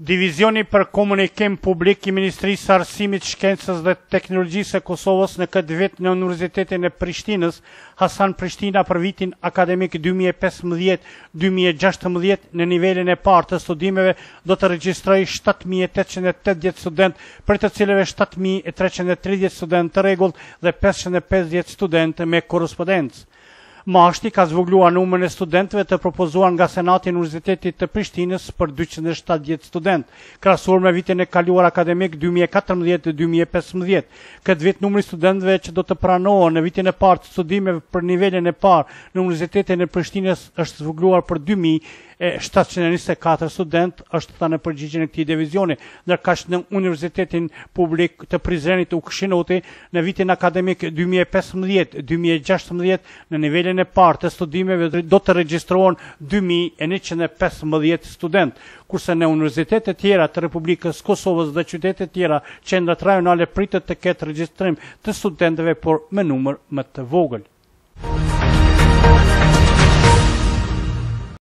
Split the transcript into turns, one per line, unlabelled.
Divizioni për komunikim publik i Ministrisë së Arsimit, Shkencës dhe Teknologjisë e Kosovës në këtë vit në Universitetin e Prishtinës, Hasan Prishtina për vitin akademik 2015-2016 në nivelin e parë të studimeve do të regjistrojë 7.880 student, për të cilëve 7.330 student të rregull dhe 550 student me korrespondencë. Mashti ka zvogluar numrin e studentëve të propozuar nga Senati i Universitetit të Prishtinës për 270 student, krahasuar me vitin e kaluar akademik 2014-2015. Këtë vit numri i studentëve që do të pranohen në vitin e parë të studimeve për nivelin e parë në Universitetin e Prishtinës është zvogluar për 2.724 student, është thënë në përgjigjen e këtij divizioni, ndërkaq në Universitetin Publik të Prizrenit u këshinoti në vitin akademik 2015-2016 në nivelin e parë të studimeve do të regjistrohen 2.115 student, kurse në universitetet tjera të Republikës Kosovës dhe qytetet tjera qendrat rajonale pritet të ketë regjistrim të studentëve por me numër më të vogël.